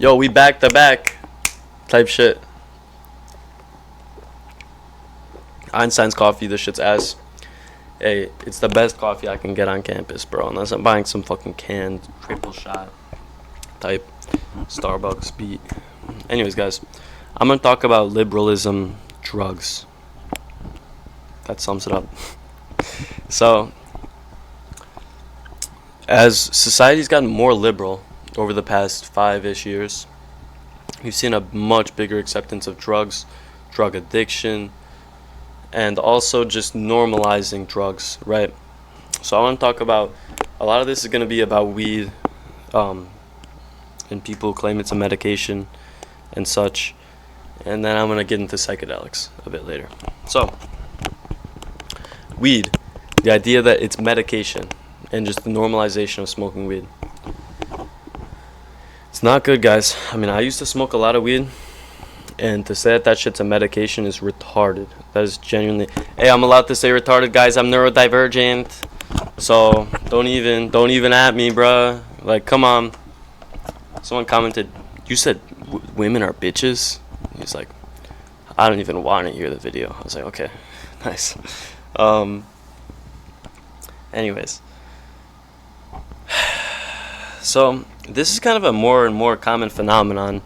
Yo, we back to back type shit. Einstein's coffee, this shit's ass. Hey, it's the best coffee I can get on campus, bro. Unless I'm buying some fucking canned triple shot type Starbucks beat. Anyways, guys, I'm gonna talk about liberalism, drugs. That sums it up. So, as society's gotten more liberal over the past 5-ish years, we've seen a much bigger acceptance of drugs, drug addiction, and also just normalizing drugs, right? So I want to talk about, a lot of this is going to be about weed, and people claim it's a medication and such, and then I'm going to get into psychedelics a bit later. So, weed, the idea that it's medication, and just the normalization of smoking weed. It's not good, guys. I mean, I used to smoke a lot of weed, and to say that shit's a medication is retarded. That is genuinely. Hey, I'm allowed to say retarded, guys. I'm neurodivergent, so don't even at me, bruh. Like, come on. Someone commented, "You said women are bitches." He's like, "I don't even want to hear the video." I was like, "Okay, nice." Anyways, so this is kind of a more and more common phenomenon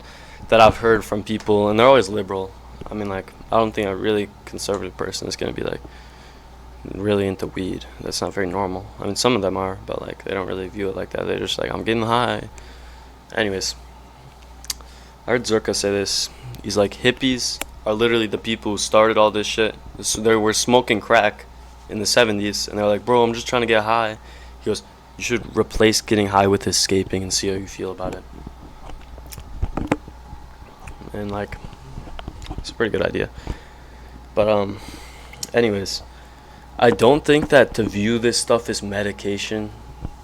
that I've heard from people, and they're always liberal. I mean, like, I don't think a really conservative person is going to be, like, really into weed. That's not very normal. I mean, some of them are, but, like, they don't really view it like that. They're just like, I'm getting high. Anyways, I heard Zerka say this. He's like, hippies are literally the people who started all this shit. So they were smoking crack in the 70s, and they're like, bro, I'm just trying to get high. He goes, you should replace getting high with escaping and see how you feel about it. And, like, it's a pretty good idea. But anyways, I don't think that to view this stuff as medication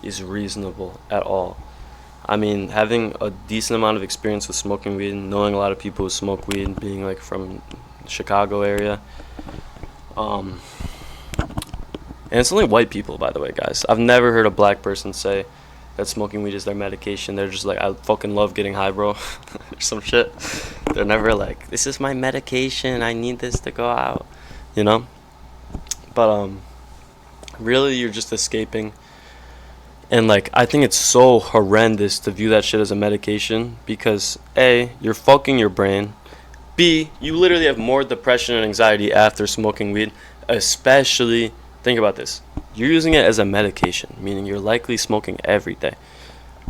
is reasonable at all. I mean, having a decent amount of experience with smoking weed, knowing a lot of people who smoke weed, being, like, from the Chicago area, and it's only white people, by the way, guys. I've never heard a black person say that smoking weed is their medication. They're just like, I fucking love getting high, bro, or some shit. They're never like, this is my medication, I need this to go out, you know? But really, you're just escaping. And, like, I think it's so horrendous to view that shit as a medication because A, you're fucking your brain. B, you literally have more depression and anxiety after smoking weed. Especially, think about this, you're using it as a medication, meaning you're likely smoking every day,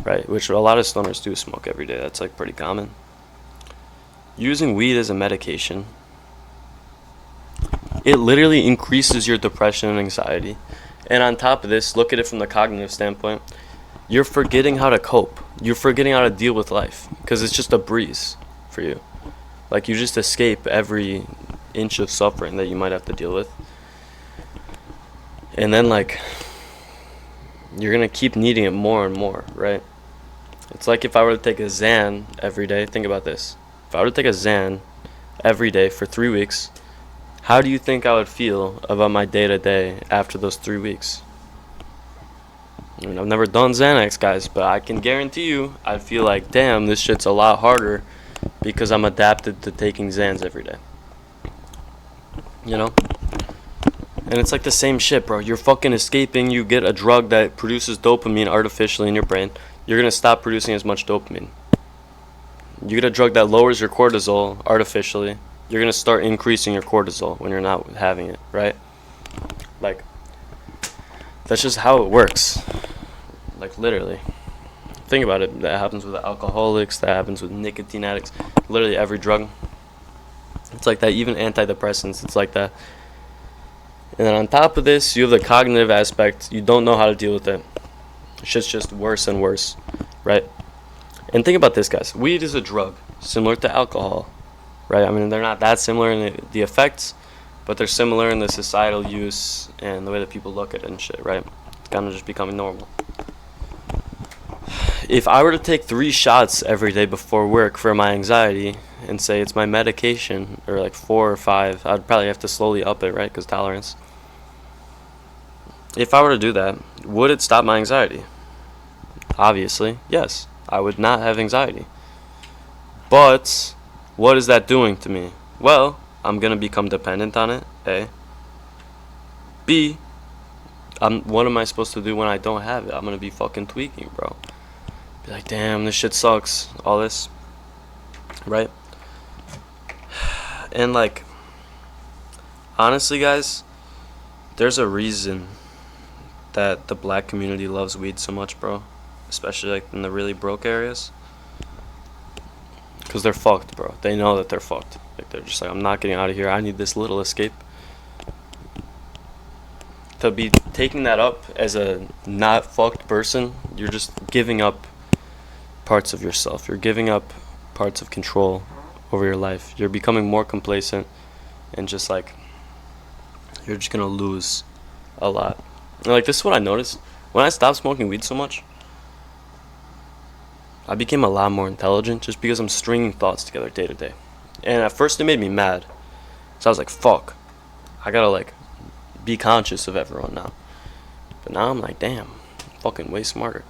right? Which a lot of stoners do smoke every day. That's, like, pretty common. Using weed as a medication, it literally increases your depression and anxiety. And on top of this, look at it from the cognitive standpoint. You're forgetting how to cope. You're forgetting how to deal with life because it's just a breeze for you. Like, you just escape every inch of suffering that you might have to deal with. And then, like, you're going to keep needing it more and more, right? It's like if I were to take a Xan every day. Think about this. If I were to take a Xan every day for 3 weeks, how do you think I would feel about my day-to-day after those 3 weeks? I mean, I've never done Xanax, guys, but I can guarantee you I'd feel like, damn, this shit's a lot harder because I'm adapted to taking Xans every day. You know? And it's like the same shit, bro. You're fucking escaping. You get a drug that produces dopamine artificially in your brain. You're going to stop producing as much dopamine. You get a drug that lowers your cortisol artificially. You're going to start increasing your cortisol when you're not having it, right? Like, that's just how it works. Like, literally. Think about it. That happens with alcoholics. That happens with nicotine addicts. Literally every drug. It's like that. Even antidepressants, it's like that. And then on top of this, you have the cognitive aspect. You don't know how to deal with it. Shit's just worse and worse, right? And think about this, guys. Weed is a drug, similar to alcohol, right? I mean, they're not that similar in the effects, but they're similar in the societal use and the way that people look at it and shit, right? It's kind of just becoming normal. If I were to take 3 shots every day before work for my anxiety and say it's my medication, or like 4 or 5, I'd probably have to slowly up it, right? Because tolerance. If I were to do that, would it stop my anxiety? Obviously, yes. I would not have anxiety. But what is that doing to me? Well, I'm gonna become dependent on it. A. B. What am I supposed to do when I don't have it? I'm gonna be fucking tweaking, bro. Be like, damn, this shit sucks. All this, right? And like, honestly, guys, there's a reason that the black community loves weed so much, bro. Especially like in the really broke areas. Because they're fucked, bro. They know that they're fucked. Like, they're just like, I'm not getting out of here. I need this little escape. To be taking that up as a not fucked person, you're just giving up parts of yourself. You're giving up parts of control over your life. You're becoming more complacent and just like, you're just gonna lose a lot. And like, this is what I noticed. When I stopped smoking weed so much, I became a lot more intelligent just because I'm stringing thoughts together day to day. And at first it made me mad. So I was like, fuck. I gotta like be conscious of everyone now. But now I'm like, damn, I'm fucking way smarter.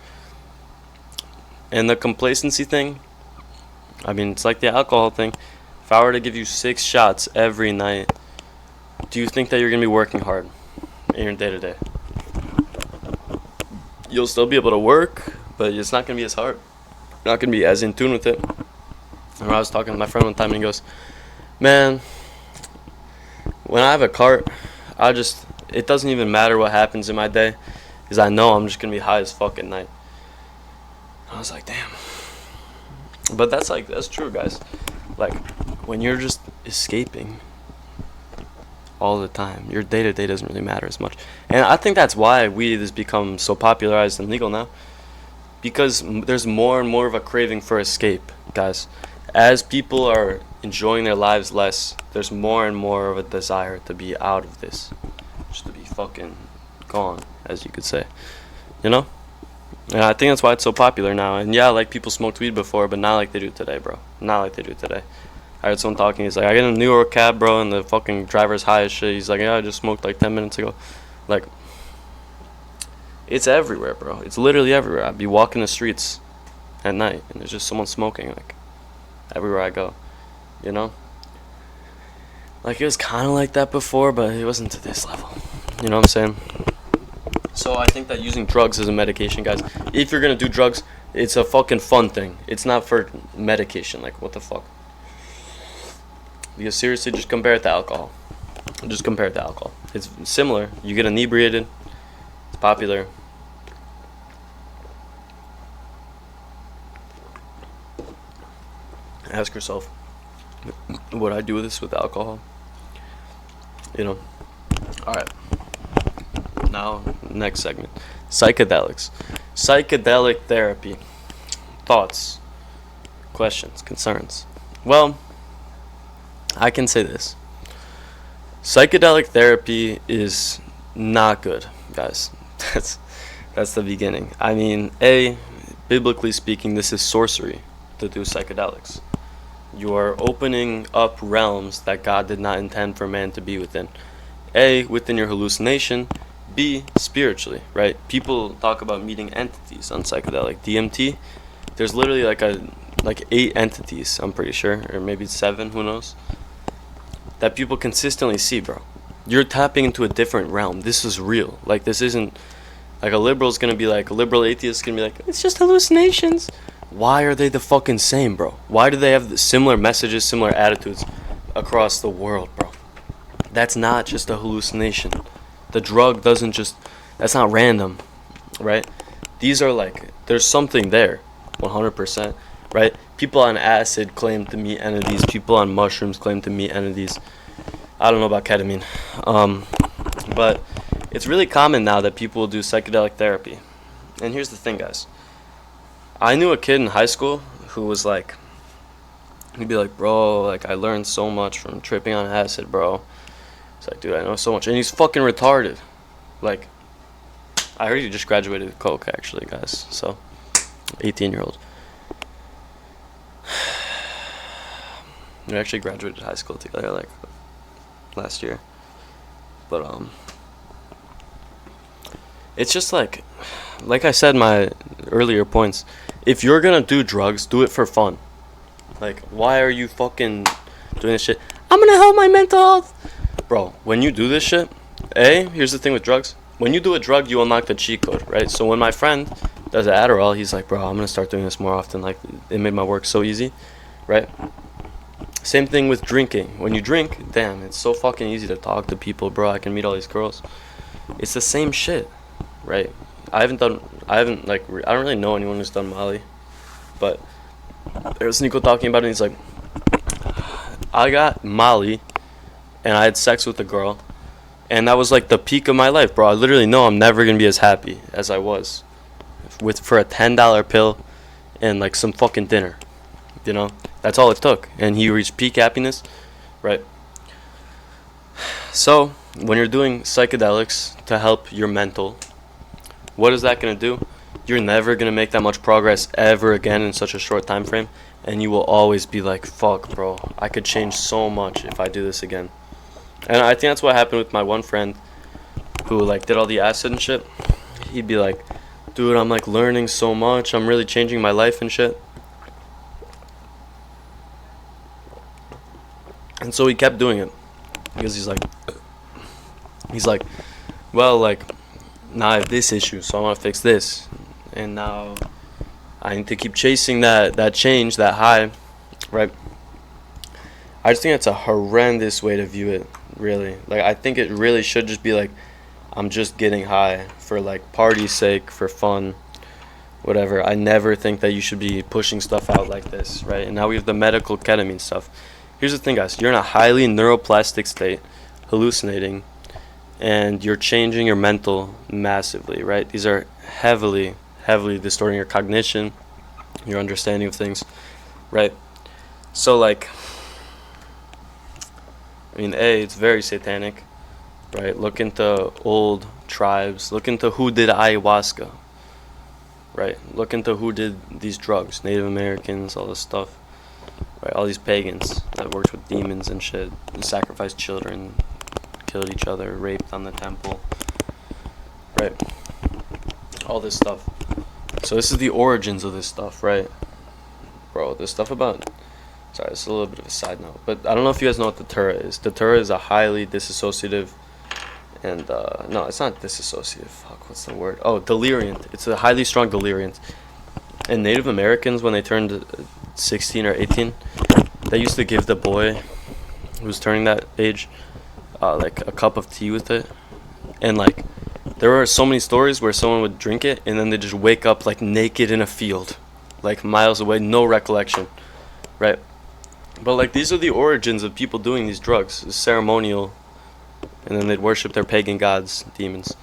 And the complacency thing, I mean, it's like the alcohol thing. If I were to give you 6 shots every night, do you think that you're gonna be working hard in your day to day? You'll still be able to work, but it's not gonna be as hard. You're not gonna be as in tune with it. And I was talking to my friend one time and he goes, man, when I have a cart, it doesn't even matter what happens in my day, because I know I'm just gonna be high as fuck at night. I was like, damn. But that's true, guys. Like, when you're just escaping all the time, your day to day doesn't really matter as much. And I think that's why weed has become so popularized and legal now, because there's more and more of a craving for escape, guys. As people are enjoying their lives less, there's more and more of a desire to be out of this, just to be fucking gone, as you could say, you know? And I think that's why it's so popular now. And yeah, like, people smoked weed before, but not like they do today, bro. Not like they do today. I heard someone talking, he's like, I get in a New York cab, bro, and the fucking driver's high as shit. He's like, yeah, I just smoked like 10 minutes ago. Like, it's everywhere, bro. It's literally everywhere. I'd be walking the streets at night, and there's just someone smoking, like, everywhere I go, you know? Like, it was kind of like that before, but it wasn't to this level. You know what I'm saying? So I think that using drugs as a medication, guys, if you're gonna do drugs, it's a fucking fun thing. It's not for medication. Like, what the fuck? Because seriously, just compare it to alcohol. Just compare it to alcohol. It's similar. You get inebriated. It's popular. Ask yourself, would I do this with alcohol? You know? Alright. Now, next segment. Psychedelics. Psychedelic therapy. Thoughts, questions, concerns. Well, I can say this. Psychedelic therapy is not good, guys. That's the beginning. I mean, biblically speaking, this is sorcery to do psychedelics. You are opening up realms that God did not intend for man to be within. Within your hallucination. B, spiritually, right? People talk about meeting entities on psychedelic. DMT, there's literally like 8 entities, I'm pretty sure, or maybe 7, who knows, that people consistently see, bro. You're tapping into a different realm. This is real. Like, this isn't, like, a liberal's gonna be like, a liberal atheist is gonna be like, it's just hallucinations. Why are they the fucking same, bro? Why do they have similar messages, similar attitudes across the world, bro? That's not just a hallucination. The drug doesn't just, that's not random, right? These are like, there's something there, 100%, right? People on acid claim to meet entities. People on mushrooms claim to meet entities. I don't know about ketamine. But it's really common now that people will do psychedelic therapy. And here's the thing, guys. I knew a kid in high school who was like, he'd be like, bro, like, I learned so much from tripping on acid, bro. It's like, dude, I know so much. And he's fucking retarded. Like, I heard he just graduated with coke, actually, guys. So, 18-year-old. We actually graduated high school together, like, last year. But, it's just like I said in my earlier points, if you're gonna do drugs, do it for fun. Like, why are you fucking doing this shit? I'm gonna help my mental health. Bro, when you do this shit, here's the thing with drugs. When you do a drug, you unlock the cheat code, right? So when my friend does Adderall, he's like, bro, I'm gonna start doing this more often. Like, it made my work so easy, right? Same thing with drinking. When you drink, damn, it's so fucking easy to talk to people, bro. I can meet all these girls. It's the same shit, right? I don't really know anyone who's done Molly, but there was Nico talking about it, and he's like, I got Molly, and I had sex with a girl, and that was like the peak of my life, bro. I literally know I'm never gonna be as happy as I was for a $10 pill and like some fucking dinner, you know. That's all it took, and he reached peak happiness, right? So when you're doing psychedelics to help your mental, what is that gonna do? You're never gonna make that much progress ever again in such a short time frame, and you will always be like, fuck, bro, I could change so much if I do this again. And I think that's what happened with my one friend who like did all the acid and shit. He'd be like, dude, I'm like learning so much, I'm really changing my life and shit. And so he kept doing it because he's like, well, like, now I have this issue, so I want to fix this, and now I need to keep chasing that change, that high, right? I just think it's a horrendous way to view it, really. Like, I think it really should just be like, I'm just getting high for like party's sake, for fun, whatever. I never think that you should be pushing stuff out like this, right? And now we have the medical ketamine stuff. Here's the thing, guys. You're in a highly neuroplastic state, hallucinating, and you're changing your mental massively, right? These are heavily distorting your cognition, your understanding of things, right? So, like, I mean, it's very satanic, right? Look into old tribes. Look into who did ayahuasca, right? Look into who did these drugs. Native Americans, all this stuff, right? All these pagans that worked with demons and shit, and sacrificed children, killed each other, raped on the temple, right? All this stuff. So this is the origins of this stuff, right? Bro, this stuff about... Sorry, it's a little bit of a side note, but I don't know if you guys know what Datura is. Datura is a highly dissociative, and no, it's not dissociative. Fuck, what's the word? Oh, deliriant. It's a highly strong deliriant. And Native Americans, when they turned 16 or 18, they used to give the boy who's turning that age like a cup of tea with it, and like there were so many stories where someone would drink it and then they just wake up like naked in a field, like miles away, no recollection, right? But like these are the origins of people doing these drugs. It's ceremonial, and then they'd worship their pagan gods, demons.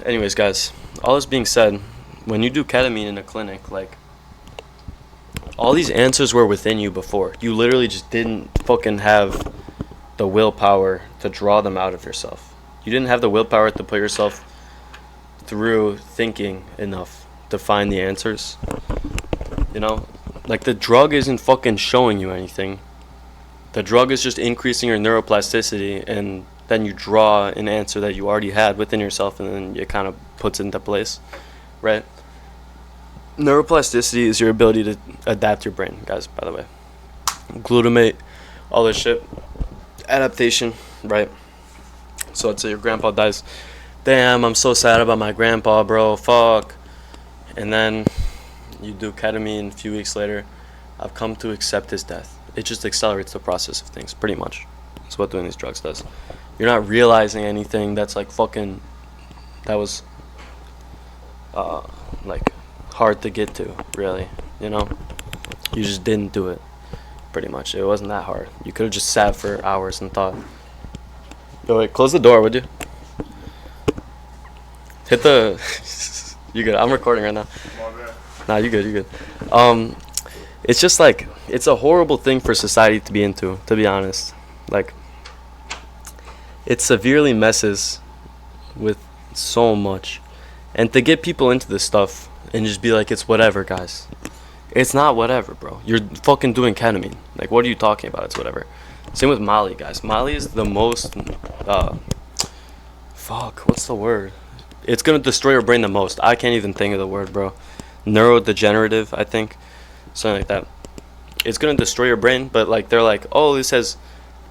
Anyways, guys, all this being said, when you do ketamine in a clinic, like, all these answers were within you before. You literally just didn't fucking have the willpower to draw them out of yourself. You didn't have the willpower to put yourself through thinking enough to find the answers. You know? Like, the drug isn't fucking showing you anything. The drug is just increasing your neuroplasticity, and then you draw an answer that you already had within yourself, and then it kind of puts it into place, right? Neuroplasticity is your ability to adapt your brain, guys, by the way. Glutamate, all this shit. Adaptation, right? So let's say your grandpa dies. Damn, I'm so sad about my grandpa, bro. Fuck. And then you do ketamine. A few weeks later, I've come to accept his death. It just accelerates the process of things, pretty much. That's what doing these drugs does. You're not realizing anything that's like fucking... That was... like... hard to get to, really, you know? You just didn't do it, pretty much. It wasn't that hard. You could have just sat for hours and thought. Yo, wait, close the door, would you? Hit the... You good? I'm recording right now. Nah, you good. It's just like, it's a horrible thing for society to be into, to be honest. Like, it severely messes with so much. And to get people into this stuff and just be like, it's whatever, guys. It's not whatever, bro. You're fucking doing ketamine. Like, what are you talking about? It's whatever. Same with Molly, guys. Molly is the most, what's the word? It's gonna destroy your brain the most. I can't even think of the word, bro. Neurodegenerative, I think. something like that. It's gonna destroy your brain, but like they're like, oh, this has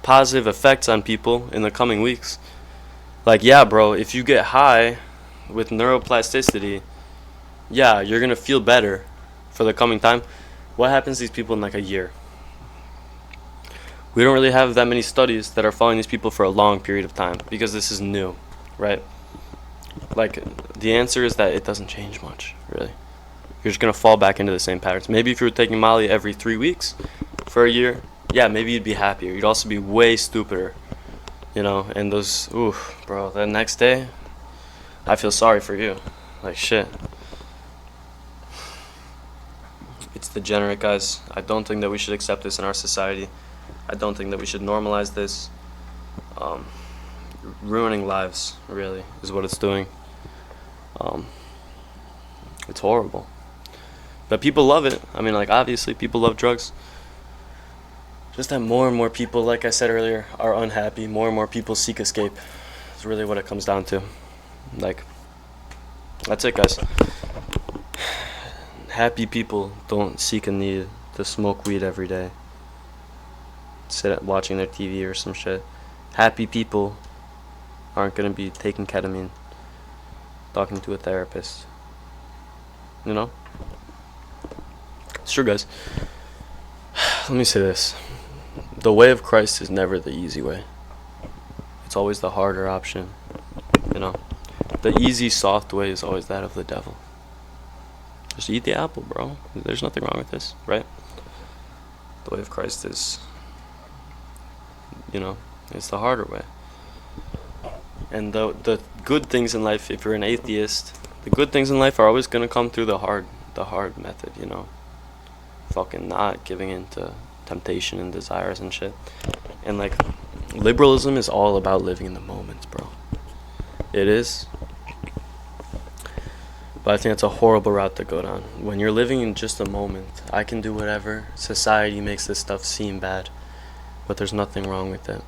positive effects on people in the coming weeks. Like, yeah, bro, if you get high with neuroplasticity, yeah, you're gonna feel better for the coming time. What happens to these people in like a year? We don't really have that many studies that are following these people for a long period of time because this is new, right? Like, the answer is that it doesn't change much, really. You're just gonna fall back into the same patterns. Maybe if you were taking Molly every 3 weeks for a year, yeah, maybe you'd be happier. You'd also be way stupider, you know. And those, ooh, bro, the next day, I feel sorry for you. Like, shit. It's degenerate, guys. I don't think that we should accept this in our society. I don't think that we should normalize this. Ruining lives, really, is what it's doing. It's horrible. But people love it. I mean, like, obviously, people love drugs. Just that more and more people, like I said earlier, are unhappy. More and more people seek escape. It's really what it comes down to. Like, that's it, guys. Happy people don't seek a need to smoke weed every day, sit at watching their TV or some shit. Happy people aren't gonna be taking ketamine, talking to a therapist. You know? It's true, guys. Let me say this. The way of Christ is never the easy way. It's always the harder option. You know? The easy, soft way is always that of the devil. Just eat the apple, bro. There's nothing wrong with this, right? The way of Christ is, you know, it's the harder way. And the good things in life, if you're an atheist, the good things in life are always gonna come through the hard method, you know. Fucking not giving in to temptation and desires and shit. And like, liberalism is all about living in the moment, bro. It is. But I think it's a horrible route to go down. When you're living in just a moment, I can do whatever. Society makes this stuff seem bad, but there's nothing wrong with it.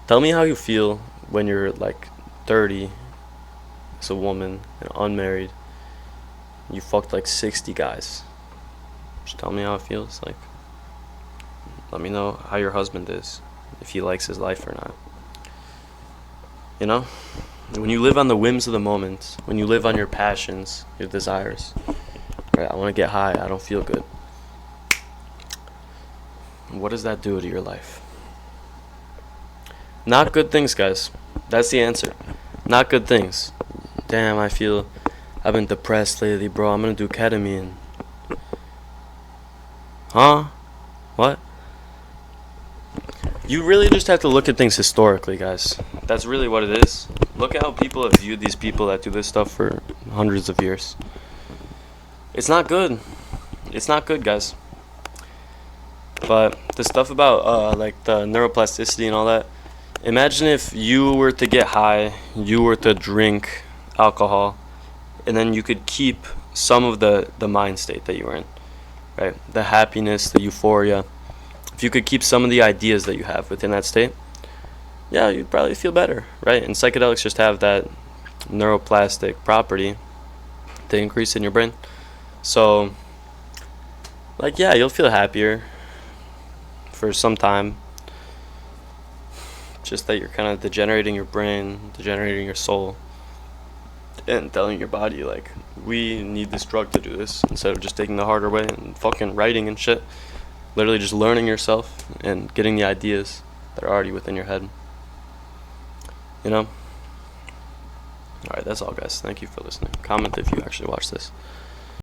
Tell me how you feel when you're like 30 as a woman and unmarried. You fucked like 60 guys. Just tell me how it feels. Like, let me know how your husband is, if he likes his life or not. You know? When you live on the whims of the moment, when you live on your passions, your desires, right? I want to get high, I don't feel good. What does that do to your life? Not good things, guys. That's the answer. Not good things. Damn, I've been depressed lately, bro. I'm gonna do ketamine. Huh? What? You really just have to look at things historically, guys. That's really what it is. Look at how people have viewed these people that do this stuff for hundreds of years. It's not good. It's not good, guys. But the stuff about like the neuroplasticity and all that, imagine if you were to get high, you were to drink alcohol, and then you could keep some of the mind state that you were in, right? The happiness, the euphoria. If you could keep some of the ideas that you have within that state, yeah, you'd probably feel better, right? And psychedelics just have that neuroplastic property to increase in your brain. So, like, yeah, you'll feel happier for some time. Just that you're kind of degenerating your brain, degenerating your soul, and telling your body, like, we need this drug to do this, instead of just taking the harder way and fucking writing and shit. Literally just learning yourself and getting the ideas that are already within your head. You know? Alright, that's all, guys. Thank you for listening. Comment if you actually watch this.